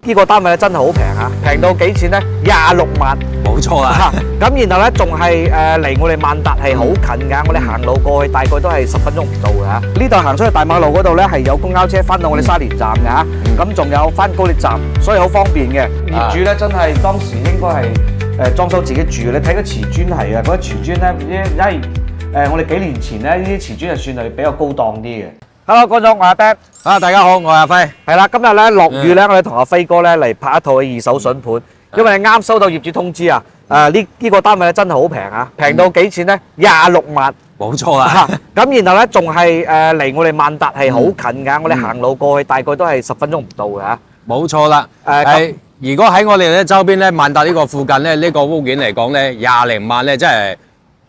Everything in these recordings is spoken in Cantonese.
呢個單位咧真係好平啊，平到幾錢咧？26萬。冇錯啦。咁然後咧仲係離我哋萬達係好近㗎，我哋行路過去大概都係10分鐘唔到㗎嚇。呢度行出去大馬路嗰度咧係有公交車翻到我哋沙田站㗎嚇，咁仲有翻高鐵站，所以好方便嘅。業主咧真係當時應該係裝修自己住，你睇個瓷磚係啊，嗰啲瓷磚咧，因為我哋幾年前咧呢啲瓷磚係算係比較高檔啲嘅。Hello， 觀眾，我係阿 Dan。大家好，我係阿輝。係啦，今日咧落雨咧，我哋同阿輝哥咧嚟拍一套嘅二手筍盤，因為啱收到業主通知啊，呢個單位咧真係好平啊，平到幾錢咧？26萬。冇錯啦。咁然後咧仲係離我哋萬達係好近㗎，我哋行路過去大概都係10分鐘唔到㗎嚇。冇錯啦。如果喺我哋咧周邊咧，萬達呢個附近咧，呢個屋苑嚟講咧，20零萬咧，真係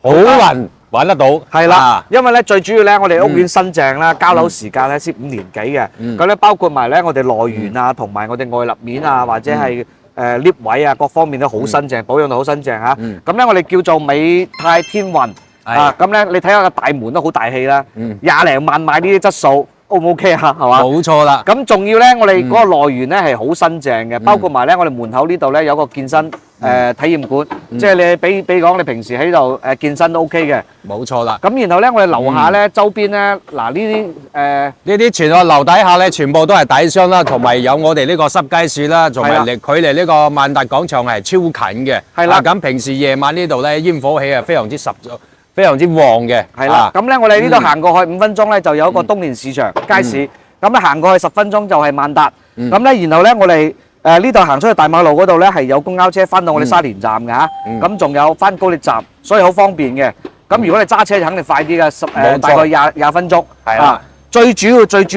好難揾得到。係啦，因為咧最主要咧，我哋屋苑新淨啦，交樓時間咧先5年幾嘅，咁咧包括埋咧我哋內緣啊，同埋我哋外立面啊，或者係lift 位啊，各方面都好新淨，保養到好新淨嚇。咁咧我哋叫做美泰天運啊，咁咧你睇下個大門都好大氣啦，20零萬買呢啲質素。O 唔 OK 啊？係嘛？冇錯啦。咁仲要咧，我哋嗰個來源咧係好新淨嘅，包括埋咧我哋門口呢度咧有個健身體驗館，即係你比講你平時喺度健身都 OK 嘅。冇錯啦。咁然後咧，我哋樓下咧周邊咧嗱呢啲全個樓底下咧全部都係底商啦，同埋有我哋呢個濕街市啦，同埋距離呢個萬達廣場係超近嘅。係啦。咁平時夜晚呢度咧煙火氣係非常之十足。非常之旺嘅，係啦。咁咧，我哋呢度行過去5分鐘咧，就有一個東年市場街市。咁咧行過去10分鐘就係萬達。咁咧，然後咧我哋呢度行出去大馬路嗰度咧係有公交車翻到我哋沙田站嘅嚇。咁仲有翻高鐵站，所以好方便嘅。咁如果你揸車就肯定快啲嘅，大概廿分鐘。係啦。最主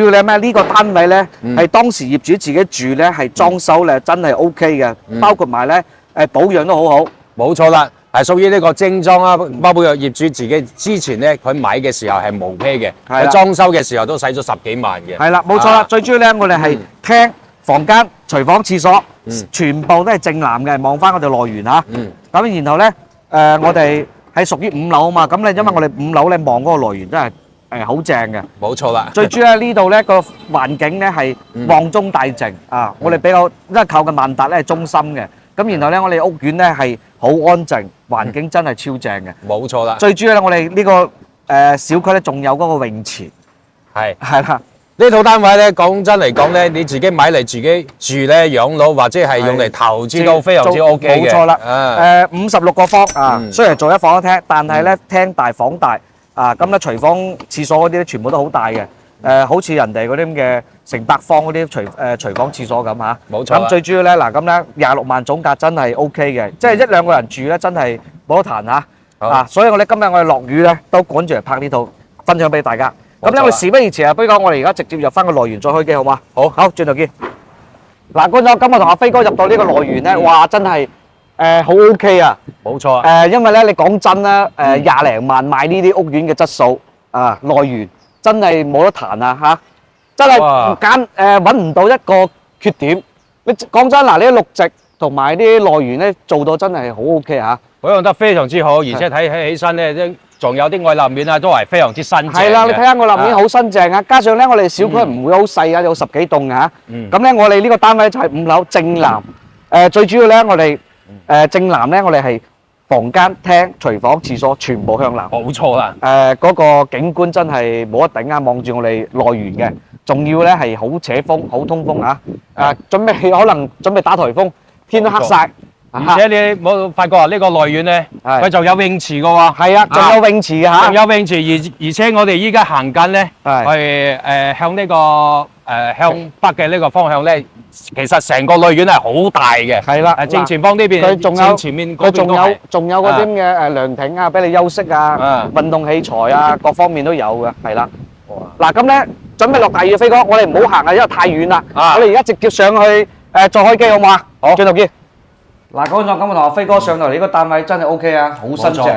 要咧咩？呢個單位咧係當時業主自己住咧係裝修咧真係 OK 嘅，包括埋咧保養都好好。冇錯啦。係屬於呢個精裝啊，包括業主自己之前咧，佢買嘅時候係無坯嘅，喺裝修嘅時候都使咗10幾萬嘅。係啦，冇錯啦。最主要咧，我哋係廳、房間、廚房、廁所，全部都係正南嘅，望翻我哋內緣嚇。咁然後咧，我哋係屬於5樓啊嘛，咁咧因為我哋5樓咧望嗰個內緣真係好正嘅。冇錯啦。最主要呢度咧個環境咧係旺中帶靜啊，我哋比較因為靠近萬達咧係中心嘅。咁然後咧，我哋屋苑咧係好安靜，環境真係超正嘅。冇錯啦。最主要咧，我哋呢個小區咧仲有嗰個泳池。係啦。呢套單位咧，講真嚟講咧，你自己買嚟自己住咧，養老或者係用嚟投資都非常之 OK 嘅。冇錯啦。56個方啊，雖然做一房一廳，但係咧廳大房大啊，咁咧廚房、廁所嗰啲咧全部都好大嘅。好似人哋嗰啲咁嘅成百方嗰啲廚房廁所咁嚇，冇錯。咁最主要咧嗱，咁咧26萬總價真係 OK 嘅，即係1、2個人住咧真係冇得彈嚇。啊，所以我哋今日我哋落雨咧都趕住嚟拍呢套，分享俾大家。咁咧我事不宜遲啊，不如講我哋而家直接入翻個來源再開機好嗎？好，轉頭見。嗱，觀眾今日同阿輝哥入到呢個來源咧，哇，真係好 OK 啊！冇錯。因為咧你講真啦，20零萬買呢啲屋苑嘅質素啊，來源。真係冇得彈啊嚇！真係揾唔到一個缺點。你講真嗱，呢啲綠植同埋啲內緣咧做到真係好 OK 嚇，保養得非常之好，而且睇起身咧，仲有啲外立面啊，都係非常之新淨嘅。係啦，你睇下外立面好新淨啊！加上咧，我哋小區唔會好細啊，有10幾棟嚇。咁咧，我哋呢個單位就係5樓正南。最主要咧，我哋正南咧，我哋係房間、廳、廚房、廁所全部向南，冇錯啦。嗰個景觀真係冇得頂啊！望住我哋內緣嘅，仲要咧係好扯風、好通風嚇。可能準備打颱風，天都黑晒。而且你冇發覺啊？呢個內緣咧，佢就有泳池嘅喎。係啊，仲有泳池嘅嚇。仲有泳池，而且我哋依家行緊咧，係向呢個向北嘅呢個方向咧。其實成個內園係好大嘅，係啦。正前方呢邊，佢仲有前面嗰邊都係，仲有嗰啲咁嘅涼亭啊，俾你休息啊，運動器材啊，各方面都有嘅，係啦。嗱咁咧，準備落大雨，飛哥，我哋唔好行啊，因為太遠啦。我哋而家直接上去再開機好唔好啊？好，轉頭見。嗱，嗰陣今日同阿飛哥上嚟呢個單位真係 OK 啊，好新淨，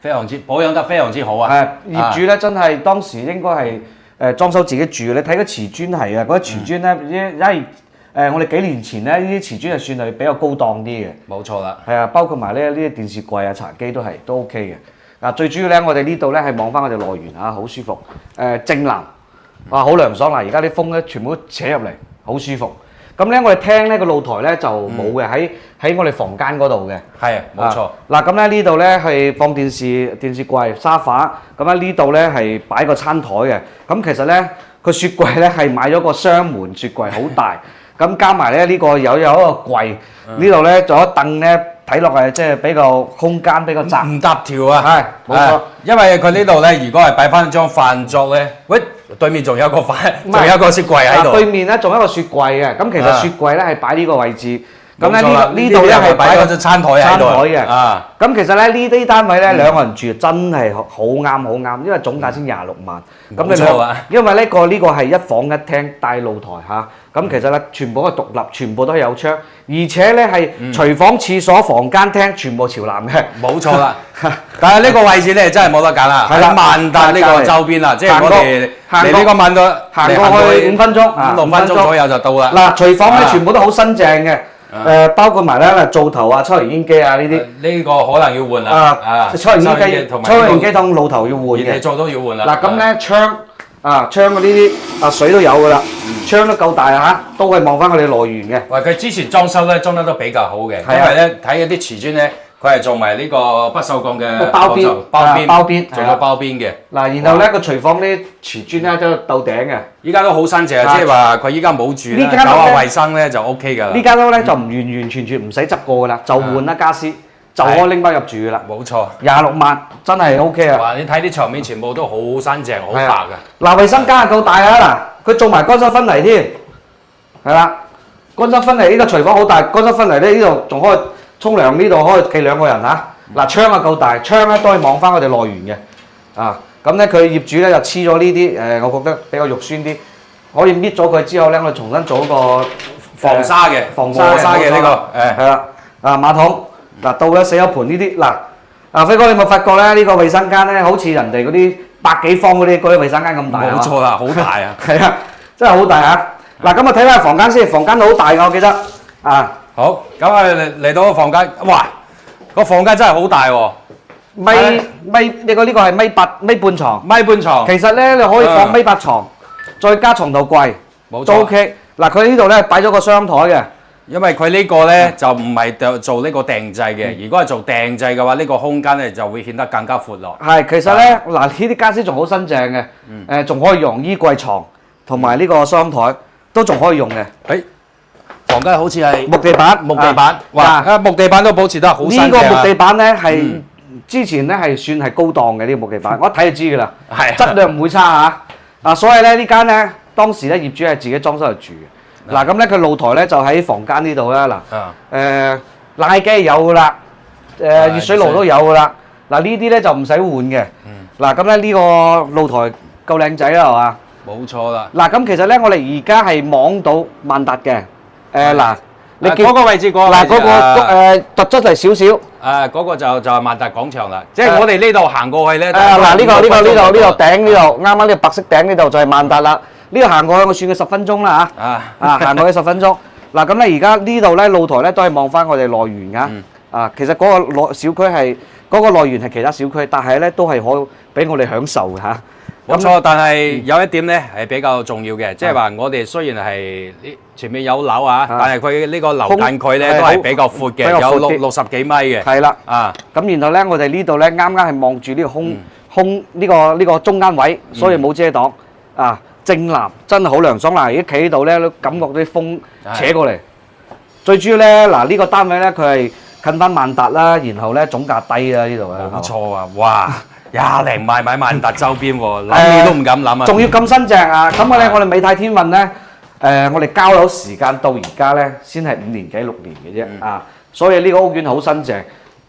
非常之保養得非常之好啊。業主咧真係當時應該係裝修自己住，你睇個瓷磚係啊，嗰啲瓷磚咧，因為我哋幾年前咧，呢啲瓷磚係算係比較高檔啲嘅。冇錯啦。係啊，包括埋呢啲電視櫃啊、茶几都 OK 嘅。最主要咧，我哋呢度咧係望翻我哋內緣嚇，好舒服。正南，哇，好涼爽嗱！而家啲風咧全部都扯入嚟，好舒服。咁咧我哋廳咧個露台咧就冇嘅，喺我哋房間嗰度嘅。係冇錯。嗱咁咧呢度咧係放電視櫃、沙發，咁咧呢度咧係擺個餐台嘅。咁其實咧個雪櫃咧係買咗個雙門雪櫃，好大。咁加埋咧呢個有一個櫃，呢度咧仲有凳咧。睇落係即係比較空間比較窄，唔搭調啊！係冇錯，因為佢呢度咧，如果係擺翻張飯桌咧，喂，對面仲有個仲有個雪櫃喺度。對面咧仲有一個雪櫃嘅，咁其實雪櫃咧係擺呢個位置，咁咧呢度咧係擺咗隻餐台喺度。嘅，咁其實咧呢啲單位咧兩個人住真係好啱，因為總價先26萬。咁你因為呢個係一房一廳帶露台嚇。咁其實咧，全部都係獨立，全部都係有窗，而且咧係廚房、廁所、房間、廳全部朝南嘅。冇錯啦，但係呢個位置咧真係冇得揀啦，喺萬達呢個周邊啦，即係我哋嚟呢個萬達行過去5分鐘，6分鐘左右就到啦。嗱，廚房咧全部都好新淨嘅，包括埋咧灶頭啊、抽油煙機啊呢啲。呢個可能要換啦。抽油煙機同爐頭要換嘅。熱氣灶都要換啦。嗱咁咧窗嗰啲水都有㗎啦。窗都夠大嚇，都係望翻佢哋來源嘅。喂，佢之前裝修咧裝得都比較好嘅，因為咧睇嗰啲瓷磚咧，佢係做埋呢個不鏽鋼嘅包邊，做咗包邊嘅。嗱，然後咧個廚房啲瓷磚咧都鬥頂嘅。依家都好新淨，即係話佢依家冇住啦，搞下衞生咧就 OK 㗎啦。呢間屋咧就唔完全唔使執過㗎啦，就換啦傢俬，就可以拎翻入住㗎啦。冇錯，26萬真係 OK 啊！哇，你睇啲牆面全部都好新淨，好白㗎。嗱，衞生間夠大啊嗱。佢做埋乾濕分離添，係啦，乾濕分離呢個廚房好大，乾濕分離咧呢度仲可以沖涼，呢度可以企2個人嚇。嗱，窗啊夠大，窗咧都可以望翻我哋內緣嘅，咁咧佢業主咧就黐咗呢啲我覺得比較肉酸啲，可以搣咗佢之後咧，我哋重新做一個防沙嘅呢個，係啦，馬桶嗱到咗洗手盆呢啲嗱，輝哥你有冇發覺咧？呢個衛生間咧好似人哋嗰啲100幾方嗰啲衛生間咁大，冇錯啦，好大啊！係啊，真係好大嚇！嗱，咁啊睇翻房間先，房間都好大㗎，我記得好，咁啊嚟到個房間，哇！個房間真係好大喎，你個呢個係米半床，米半床。其實咧你可以放米8床，再加床頭櫃，冇錯都 OK。嗱，佢呢度咧擺咗個雙台嘅。因為佢呢個咧就唔係做呢個訂製嘅，如果係做訂製嘅話，呢個空間咧就會顯得更加闊落。係，其實咧嗱呢啲傢俬仲好新淨嘅，仲可以用衣櫃床同埋呢個雙台都仲可以用嘅。房間好似係木地板，哇！木地板都保持得好新淨。呢個木地板咧係之前咧係算係高檔嘅呢個木地板，我一睇就知㗎啦，質量唔會差嚇。所以咧呢間咧當時咧業主係自己裝修嚟住嘅。嗱咁咧佢露台咧就喺房間呢度啦。嗱，冷氣機有㗎啦，熱水爐都有㗎啦。嗱呢啲咧就唔使換嘅。嗱咁咧呢個露台夠靚仔啦，係嘛？冇錯啦。嗱咁其實咧我哋而家係望到萬達嘅。嗱，你嗰個位置嗱嗰個突出嚟少少。嗰個就係萬達廣場啦。即係我哋呢度行過去咧。嗱呢個頂呢度，啱啱呢個白色頂呢度就係萬達啦。呢個行過去我算佢10分鐘啦嚇，行過去10分鐘。嗱咁咧而家呢度咧露台咧都係望翻我哋內緣㗎。其實嗰個小區係嗰個內緣係其他小區，但係咧都係可俾我哋享受嘅嚇。冇錯，但係有一點咧係比較重要嘅，即係話我哋雖然係前面有樓但係佢呢個樓間距咧都係比較闊嘅，有60幾米嘅。係啦，咁然後咧我哋呢度咧啱啱係望住呢個空呢個中間位，所以冇遮擋正南真係好涼爽嗱！而家企喺度咧，都感覺到啲風扯過嚟。最主要咧，嗱呢個單位咧，佢係近翻萬達啦，然後咧總價低啦呢度啊。冇錯啊！哇，20零萬買萬達周邊喎，諗你都唔敢諗啊！仲要咁新淨啊！咁我哋美泰天運咧，我哋交樓時間到而家咧，先係5年幾6年嘅啫所以呢個屋苑好新淨。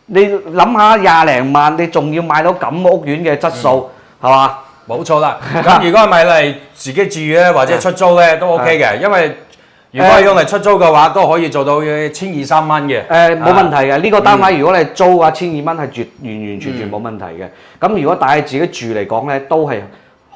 你諗下20零萬，你仲要買到咁屋苑嘅質素，係嘛？冇錯啦，咁如果係買嚟自己住咧，或者出租咧都 OK 嘅，因為如果係用嚟出租嘅話，都可以做到1200-1300蚊嘅。冇問題嘅，呢個單位如果你租啊1200蚊係完全冇問題嘅。咁如果帶自己住嚟講咧，都係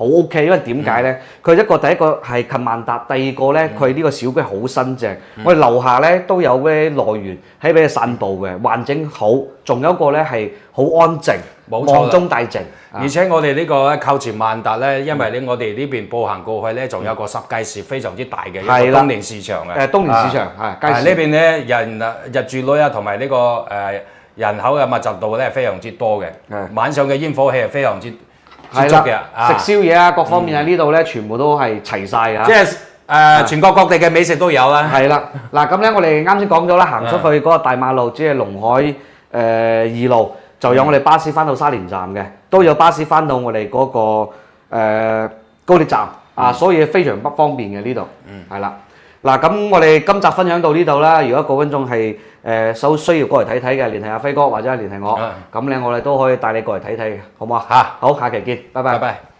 好 OK， 因為點解咧？佢第一個係近萬達，第二個咧佢呢個小區好新淨。我哋樓下咧都有啲樂園喺俾你散步嘅，環境好。仲有一個咧係好安靜，望中帶靜。而且我哋呢個靠前萬達咧，因為咧我哋呢邊步行過去咧，仲有個濕街市非常之大嘅一個東年市場嘅。東年市場係街市。呢邊咧入住率啊，同埋呢個人口嘅密集度咧非常之多嘅。晚上嘅煙火氣係非常之足嘅。食宵夜啊，各方面喺呢度咧，全部都係齊晒㗎。即係全國各地嘅美食都有啦。係啦，嗱咁咧，我哋啱先講咗啦，行出去嗰個大馬路，即係龍海2路，就有我哋巴士翻到沙田站嘅，都有巴士翻到我哋嗰個高鐵站啊，所以非常不方便嘅呢度。係啦，嗱咁我哋今集分享到呢度啦。如果各位觀眾係需要過嚟睇睇嘅，聯繫阿輝哥或者係聯繫我，咁咧我哋都可以帶你過嚟睇睇嘅，好唔好啊？好，下期見，拜拜。